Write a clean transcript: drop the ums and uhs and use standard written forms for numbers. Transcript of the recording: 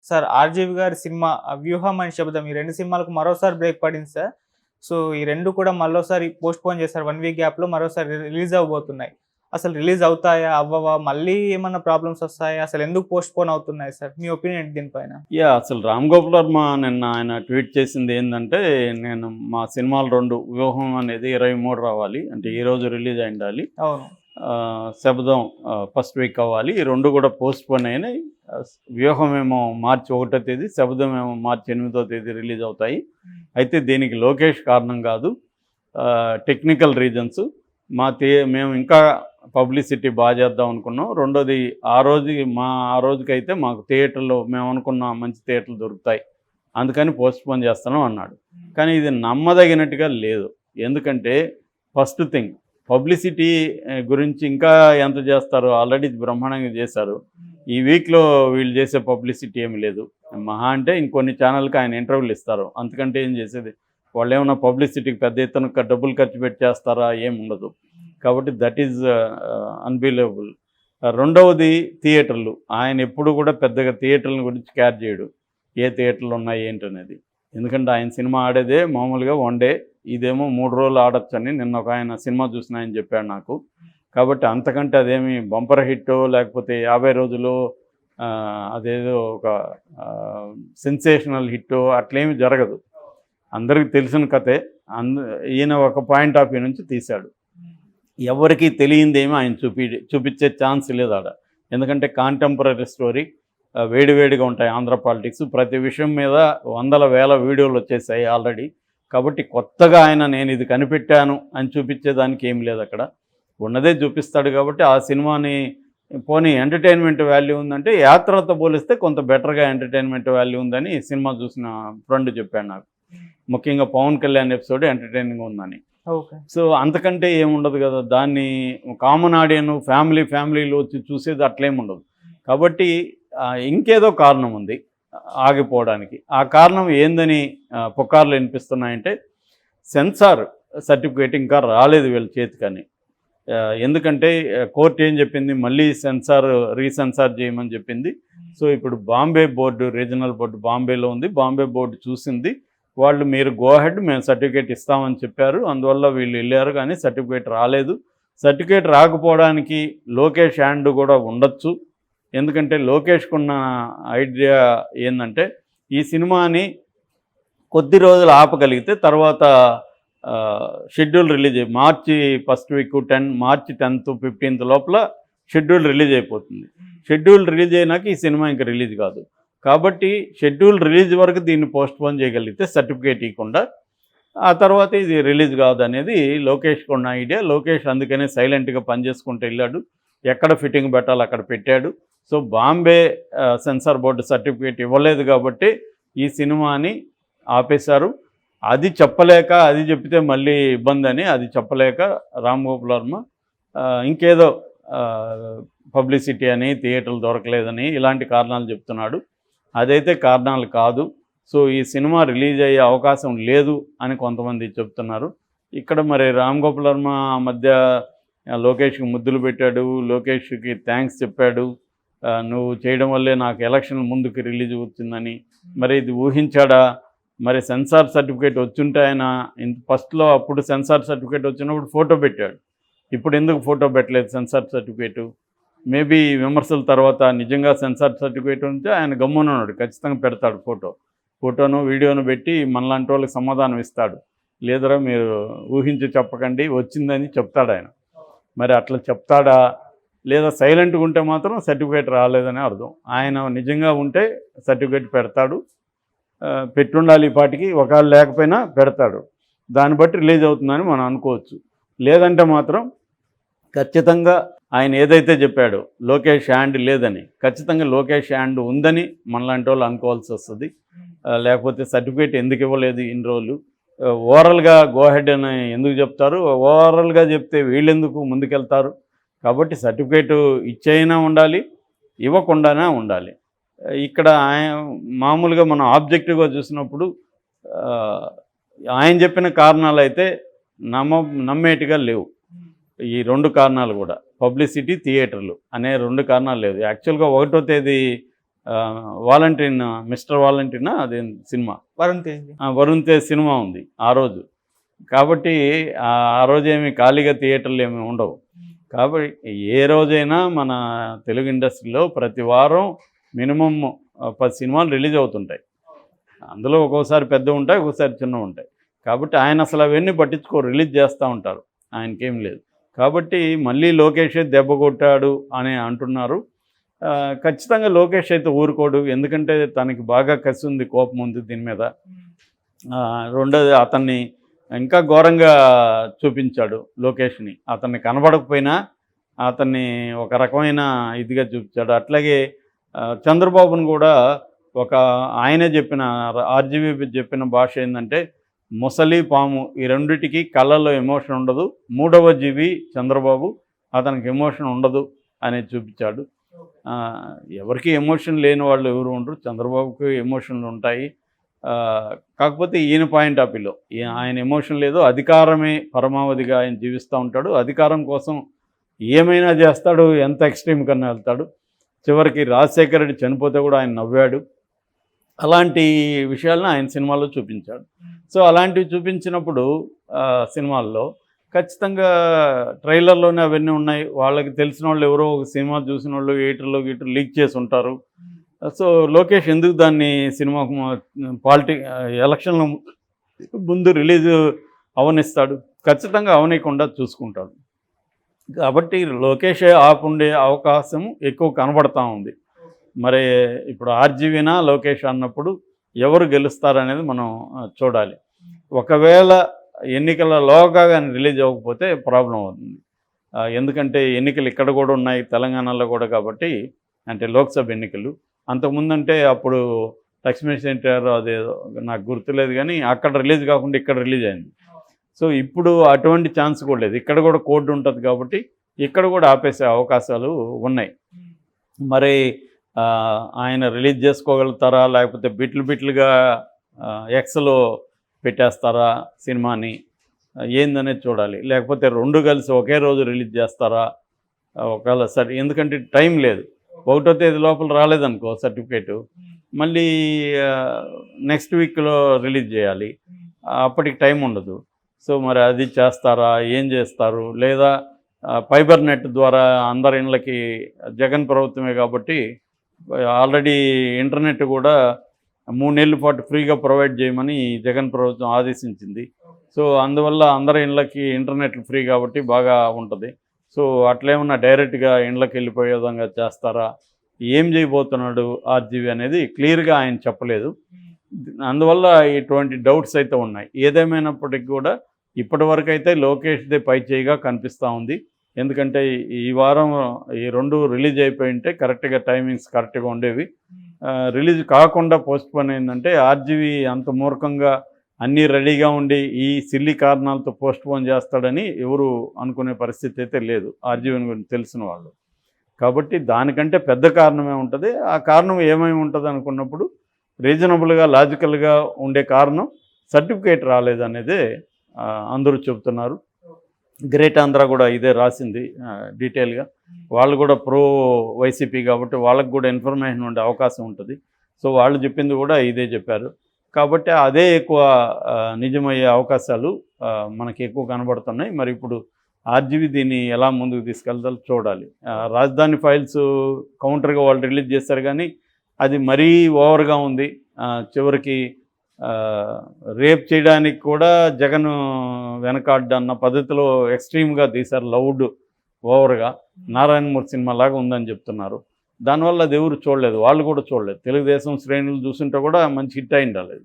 Sir 'RGV' గారి cinema 'వ్యూహం' అని శబ్దం ఈ 2 సినిమాలకు మరోసారి బ్రేక్ పడింది సార్. సో, ఈ 2 కూడా మళ్ళోసారి పోస్ట్‌పోన్ చేశారు. 1 వీక్ గ్యాప్‌లో మరోసారి రిలీజ్ అవ్వబోతున్నాయి. అసలు రిలీజ్ అవుతాయా? అవ్వవా? మళ్ళీ ఏమన్నా ప్రాబ్లమ్స్ వస్తాయా? అసలెందుకు పోస్ట్‌పోన్ అవుతున్నాయి సార్? మీ ఒపీనియన్ ఏంటి దీనిపైన? అసలు 'రామ్ గోపాల్ వర్మ' నిన్న ఆయన ట్వీట్ చేసింది ఏందంటే, నేను మా సినిమాలు 2 వ్యూహం అనేది 23 రావాలి. అంటే ఈరోజు రిలీజ్ అయ్యుండాలి. అవును. శబదం ఫస్ట్ వీక్ అవ్వాలి. ఈ 2 కూడా పోస్ట్‌పోన్ అయినాయి. వ్యూహం ఏమో మార్చి 1వ తేదీ, శబదం ఏమో మార్చి 8వ తేదీ రిలీజ్ అవుతాయి. అయితే దీనికి లోకేష్ కారణం కాదు. Technical reasons. మేము ఇంకా పబ్లిసిటీ బాగా చేద్దాం అనుకున్నాం. రెండోది ఆ రోజుకైతే మాకు థియేటర్‌లో మేము అనుకున్న మంచి థియేటర్లు దొరుకుతాయి. అందుకని పోస్ట్‌పోన్ చేస్తున్నాం అన్నాడు. కానీ ఇది నమ్మదగినట్టుగా లేదు. ఎందుకంటే ఫస్ట్ థింగ్ పబ్లిసిటీ గురించి ఇంకా ఎంత చేస్తారో ఆల్రెడీ బ్రహ్మాండంగా చేశారు. ఈ వీక్‌లో వీళ్ళు చేసే పబ్లిసిటీ ఏమి లేదు. మహా అంటే ఇంకొన్ని ఛానల్‌కి ఆయన ఇంటర్వ్యూలు ఇస్తారు. అంతకంటే ఏం చేసేది? వాళ్ళేమన్నా పబ్లిసిటీకి పెద్ద ఎత్తున డబ్బులు ఖర్చు పెట్టి చేస్తారా? ఏముండదు. కాబట్టి దట్ ఈజ్ అన్‌బిలీవబుల్. రెండవది థియేటర్లు. ఆయన ఎప్పుడు కూడా పెద్దగా థియేటర్ల గురించి కేర్ చేయడు. ఏ థియేటర్లు ఉన్నాయి ఏంటనేది. ఎందుకంటే ఆయన సినిమా ఆడేదే మామూలుగా 1 డే. ఇదేమో 3 రోజులు ఆడొచ్చని నిన్న ఒక ఆయన సినిమా చూసిన ఆయన చెప్పాడు నాకు. కాబట్టి అంతకంటే అదేమి బంపర్ హిట్టో లేకపోతే 50 రోజులు అదేదో ఒక సెన్సేషనల్ హిట్టో అట్లేమి జరగదు. అందరికీ తెలిసిన కథే. ఈయన ఒక పాయింట్ ఆఫ్ వ్యూ నుంచి తీశాడు. ఎవరికీ తెలియందేమీ ఆయన చూపించే ఛాన్స్ లేదు ఆడ. ఎందుకంటే కాంటెంపరరీ స్టోరీ, వేడివేడిగా ఉంటాయి ఆంధ్ర పాలిటిక్స్. ప్రతి విషయం మీద వందల వేల వీడియోలు వచ్చేసాయి ఆల్రెడీ. కాబట్టి కొత్తగా ఆయన నేను ఇది కనిపెట్టాను అని చూపించేదానికి ఏం లేదు అక్కడ. ఉన్నదే చూపిస్తాడు. కాబట్టి ఆ సినిమాని పోనీ ఎంటర్టైన్మెంట్ వాల్యూ ఉందంటే యాత్రతో పోలిస్తే కొంత బెటర్గా ఎంటర్టైన్మెంట్ వాల్యూ ఉందని సినిమా చూసిన ఫ్రెండ్ చెప్పాడు నాకు. ముఖ్యంగా పవన్ కళ్యాణ్ ఎపిసోడ్ ఎంటర్టైనింగ్ ఉందని. ఓకే. సో అంతకంటే ఏముండదు కదా. దాన్ని కామన్ ఆడియన్ ఫ్యామిలీలో వచ్చి చూసేది అట్లేముండదు. కాబట్టి ఇంకేదో కారణం ఉంది ఆగిపోవడానికి. ఆ కారణం ఏందని పుకార్లు వినిపిస్తున్నాయంటే సెన్సార్ సర్టిఫికేట్ ఇంకా రాలేదు వీళ్ళ చేతికని. ఎందుకంటే కోర్టు ఏం చెప్పింది, మళ్ళీ రీసెన్సార్ చేయమని చెప్పింది. సో ఇప్పుడు బాంబే బోర్డు, రీజనల్ బోర్డు బాంబేలో ఉంది. బాంబే బోర్డు చూసింది. వాళ్ళు మీరు గో హెడ్, మేము సర్టిఫికేట్ ఇస్తామని చెప్పారు. అందువల్ల వీళ్ళు వెళ్ళారు, కానీ సర్టిఫికేట్ రాలేదు. సర్టిఫికేట్ రాకపోవడానికి లోకేష్ హ్యాండ్ కూడా ఉండొచ్చు. ఎందుకంటే లోకేష్కున్న ఐడియా ఏంటంటే ఈ సినిమాని కొద్ది రోజులు ఆపగలిగితే తర్వాత షెడ్యూల్ రిలీజ్ మార్చి ఫస్ట్ వీక్ మార్చి 10th 15th లోపల షెడ్యూల్ రిలీజ్ అయిపోతుంది. షెడ్యూల్ రిలీజ్ అయినాక ఈ సినిమా ఇంకా రిలీజ్ కాదు. కాబట్టి షెడ్యూల్ రిలీజ్ వరకు దీన్ని పోస్ట్పోన్ చేయగలిగితే సర్టిఫికేట్ ఇవ్వకుండా ఆ తర్వాత ఇది రిలీజ్ కాదు అనేది లోకేష్కి ఉన్న ఐడియా. లోకేష్ అందుకనే సైలెంట్గా పనిచేసుకుంటూ వెళ్ళాడు. ఎక్కడ ఫిట్టింగ్ పెట్టాలో అక్కడ పెట్టాడు. So Bombay censor board certificate ఇవ్వలేదు కాబట్టి ఈ సినిమాని ఆపేశారు. అది చెప్పలేక, అది చెప్తే మళ్ళీ ఇబ్బంది అని అది చెప్పలేక రామ్ గోపాల్ వర్మ ఇంకేదో పబ్లిసిటీ అని, థియేటర్లు దొరకలేదని ఇలాంటి కారణాలు చెప్తున్నాడు. అదైతే కారణాలు కాదు. సో ఈ సినిమా రిలీజ్ అయ్యే అవకాశం లేదు అని కొంతమంది చెప్తున్నారు. ఇక్కడ మరి రామ్ గోపాల్ వర్మ మధ్య లోకేష్కి ముద్దులు పెట్టాడు, లోకేష్కి థ్యాంక్స్ చెప్పాడు. నువ్వు చేయడం వల్లే నాకు ఎలక్షన్ ముందుకు రిలీజ్ వచ్చిందని. మరి ఇది ఊహించాడా? మరి సెన్సార్ సర్టిఫికేట్ వచ్చుంటే ఆయన ఫస్ట్లో అప్పుడు సెన్సార్ సర్టిఫికేట్ వచ్చినప్పుడు ఫోటో పెట్టాడు. ఇప్పుడు ఎందుకు ఫోటో పెట్టలేదు సెన్సార్ సర్టిఫికేటు? మేబీ విమర్శల తర్వాత నిజంగా సెన్సార్ సర్టిఫికేట్ ఉంటే ఆయన గమ్మునున్నాడు. ఖచ్చితంగా పెడతాడు ఫోటోను వీడియోను పెట్టి మనలాంటి వాళ్ళకి సమాధానం ఇస్తాడు. లేదరా మీరు ఊహించి చెప్పకండి, వచ్చిందని చెప్తాడు ఆయన. మరి అట్లా చెప్తాడా? లేదా సైలెంట్గా ఉంటే మాత్రం సర్టిఫికేట్ రాలేదని అర్థం. ఆయన నిజంగా ఉంటే సర్టిఫికేట్ పెడతాడు. పెట్టుండాలి ఈ పాటికి, ఒకవేళ లేకపోయినా పెడతాడు. దాన్ని బట్టి రిలీజ్ అవుతుందని మనం అనుకోవచ్చు. లేదంటే మాత్రం ఖచ్చితంగా ఆయన ఏదైతే చెప్పాడో లోకేష్ హ్యాండ్ లేదని, ఖచ్చితంగా లోకేష్ హ్యాండ్ ఉందని మనలాంటి వాళ్ళు అనుకోవాల్సి వస్తుంది. లేకపోతే సర్టిఫికేట్ ఎందుకు ఇవ్వలేదు ఇన్ని రోజులు? ఓవరాల్గా గో హెడ్ అని ఎందుకు చెప్తారు? ఓవరాల్గా చెప్తే వీళ్ళెందుకు ముందుకెళ్తారు? కాబట్టి సర్టిఫికేటు ఇచ్చైనా ఉండాలి, ఇవ్వకుండానే ఉండాలి. ఇక్కడ మామూలుగా మనం ఆబ్జెక్టివ్గా చూసినప్పుడు ఆయన చెప్పిన కారణాలు అయితే నమ్మేటిగా లేవు. ఈ 2 కారణాలు కూడా పబ్లిసిటీ, థియేటర్లు అనే 2 కారణాలు లేవు. యాక్చువల్గా 1వ తేదీ వాలంటీన్ మిస్టర్ వాలంటీనా అదే సినిమా వరుణ్ తేజ్. వరుణ్ తేజ్ సినిమా ఉంది ఆ రోజు. కాబట్టి ఆ రోజు ఏమి ఖాళీగా థియేటర్లు ఏమి ఉండవు. కాబట్టి ఏ రోజైనా మన తెలుగు ఇండస్ట్రీలో ప్రతి వారం మినిమం 10 సినిమాలు రిలీజ్ అవుతుంటాయి. అందులో ఒక్కోసారి పెద్ద ఉంటాయి, ఒక్కోసారి చిన్నవి ఉంటాయి. కాబట్టి ఆయన అసలు అవన్నీ పట్టించుకోరు, రిలీజ్ చేస్తూ ఉంటారు, ఆయనకేం లేదు. కాబట్టి మళ్ళీ లోకేషే దెబ్బ కొట్టాడు అని అంటున్నారు. ఖచ్చితంగా లోకేష్ అయితే ఊరుకోడు, ఎందుకంటే తనకి బాగా కసి ఉంది, కోపం ఉంది దీని మీద. రెండోది అతన్ని ఇంకా ఘోరంగా చూపించాడు లోకేష్ని. అతన్ని కనబడకపోయినా అతన్ని ఒక రకమైన ఇదిగా చూపించాడు. అట్లాగే చంద్రబాబును కూడా ఆయనే చెప్పిన ఆర్జీవీ చెప్పిన భాష ఏంటంటే ముసలి పాము ఈ రెండిటికి కళ్ళల్లో ఎమోషన్ ఉండదు, మూడవ జీవి చంద్రబాబు, అతనికి ఎమోషన్ ఉండదు అనేది చూపించాడు. ఎవరికి ఎమోషన్ లేని వాళ్ళు ఎవరు ఉండరు, చంద్రబాబుకి ఎమోషన్లు ఉంటాయి. కాకపోతే ఈయన పాయింట్ ఆఫ్ వ్యూలో ఆయన ఎమోషన్ లేదు, అధికారమే పరమావధిగా ఆయన జీవిస్తూ ఉంటాడు, అధికారం కోసం ఏమైనా చేస్తాడు, ఎంత ఎక్స్ట్రీమ్ కన్నా వెళ్తాడు. చివరికి రాజశేఖర రెడ్డి చనిపోతే కూడా ఆయన నవ్వాడు. అలాంటి విషయాలను ఆయన సినిమాల్లో చూపించాడు. సో అలాంటివి చూపించినప్పుడు సినిమాల్లో ఖచ్చితంగా ట్రైలర్లోనే అవన్నీ ఉన్నాయి. వాళ్ళకి తెలిసిన వాళ్ళు ఎవరో ఒక సినిమా చూసిన వాళ్ళు ఎయిటర్లో లీక్ చేసి ఉంటారు. సో లోకేష్ ఎందుకు దాన్ని సినిమాకు ఎలక్షన్ల ముందు రిలీజ్ అవనిస్తాడు? ఖచ్చితంగా అవనీయకుండా చూసుకుంటాడు. కాబట్టి లోకేష్ ఆపుండే అవకాశం ఎక్కువ కనబడతా ఉంది. మరి ఇప్పుడు ఆర్జీవీనా లోకేష్ అన్నప్పుడు ఎవరు గెలుస్తారనేది మనం చూడాలి. ఒకవేళ ఎన్నికలలోగా కానీ రిలీజ్ అవ్వకపోతే ప్రాబ్లం అవుతుంది. ఎందుకంటే ఎన్నికలు ఇక్కడ కూడా ఉన్నాయి, తెలంగాణలో కూడా. కాబట్టి అంటే లోక్సభ ఎన్నికలు అంతకుముందు అంటే అప్పుడు లక్ష్మీ సెంటర్ అదే నాకు గుర్తులేదు, కానీ అక్కడ రిలీజ్ కాకుండా ఇక్కడ రిలీజ్ అయింది. సో ఇప్పుడు అటువంటి ఛాన్స్ కూడా లేదు, ఇక్కడ కూడా కోడ్ ఉంటుంది కాబట్టి ఇక్కడ కూడా ఆపేసే అవకాశాలు ఉన్నాయి. మరి ఆయన రిలీజ్ చేసుకోగలుగుతారా, లేకపోతే బిట్లుగా ఎక్స్లో పెట్టేస్తారా సినిమాని, ఏందనేది చూడాలి. లేకపోతే రెండు కలిసి ఒకే రోజు రిలీజ్ చేస్తారా ఒకవేళ సరే, ఎందుకంటే టైం లేదు. 1వ తేదీ లోపల రాలేదనుకో సర్టిఫికేటు, మళ్ళీ నెక్స్ట్ వీక్లో రిలీజ్ చేయాలి, అప్పటికి టైం ఉండదు. సో మరి అది చేస్తారా, ఏం చేస్తారు? లేదా ఫైబర్ నెట్ ద్వారా అందరి ఇళ్ళకి, జగన్ ప్రభుత్వమే కాబట్టి ఆల్రెడీ ఇంటర్నెట్ కూడా 3 నెలల పాటు ఫ్రీగా ప్రొవైడ్ చేయమని జగన్ ప్రభుత్వం ఆదేశించింది. సో అందువల్ల అందరి ఇళ్ళకి ఇంటర్నెట్ ఫ్రీ కాబట్టి బాగా ఉంటుంది. సో అట్లేమన్నా డైరెక్ట్గా ఇళ్ళకి వెళ్ళిపోయే విధంగా చేస్తారా, ఏం చేయబోతున్నాడు ఆర్జీవీ అనేది క్లియర్గా ఆయన చెప్పలేదు. అందువల్ల ఇటువంటి డౌట్స్ అయితే ఉన్నాయి. ఏదేమైనప్పటికీ కూడా ఇప్పటి వరకు అయితే లోకేష్దే పై చేయిగా కనిపిస్తూ ఉంది. ఎందుకంటే ఈ వారం ఈ 2 రిలీజ్ అయిపోయి ఉంటే కరెక్ట్గా టైమింగ్స్ కరెక్ట్గా ఉండేవి. రిలీజ్ కాకుండా పోస్ట్పోన్ అయిందంటే ఆర్జీవీ అంత మూర్ఖంగా అన్నీ రెడీగా ఉండి ఈ సిల్లీ కారణాలతో పోస్ట్పోన్ చేస్తాడని ఎవరు అనుకునే పరిస్థితి అయితే లేదు ఆర్జీవీని గురించి తెలిసిన వాళ్ళు. కాబట్టి దానికంటే పెద్ద కారణమే ఉంటుంది. ఆ కారణం ఏమేమి ఉంటుంది అనుకున్నప్పుడు రీజనబుల్గా లాజికల్గా ఉండే కారణం సర్టిఫికేట్ రాలేదనేదే అందరూ చెబుతున్నారు. గ్రేట్ ఆంధ్ర కూడా ఇదే రాసింది డీటెయిల్గా. వాళ్ళు కూడా ప్రో వైసీపీ కాబట్టి వాళ్ళకు కూడా ఇన్ఫర్మేషన్ ఉండే అవకాశం ఉంటుంది. సో వాళ్ళు చెప్పింది కూడా ఇదే చెప్పారు. కాబట్టి అదే ఎక్కువ నిజమయ్యే అవకాశాలు మనకి ఎక్కువ కనబడుతున్నాయి. మరి ఇప్పుడు ఆర్జీవీ దీన్ని ఎలా ముందుకు తీసుకెళ్తారో చూడాలి. రాజధాని ఫైల్స్ కౌంటర్గా వాళ్ళు రిలీజ్ చేస్తారు, కానీ అది మరీ ఓవర్గా ఉంది. చివరికి రేప్ చేయడానికి కూడా జగన్ వెనకాడ్డన్న పద్ధతిలో ఎక్స్ట్రీమ్గా తీశారు, లౌడ్ ఓవర్గా. నారాయణమూర్తి సినిమా లాగా ఉందని చెప్తున్నారు. దానివల్ల అది ఎవరు చూడలేదు, వాళ్ళు కూడా చూడలేదు. తెలుగుదేశం శ్రేణులు చూస్తుంటే కూడా మంచి హిట్ అయి ఉండాలి.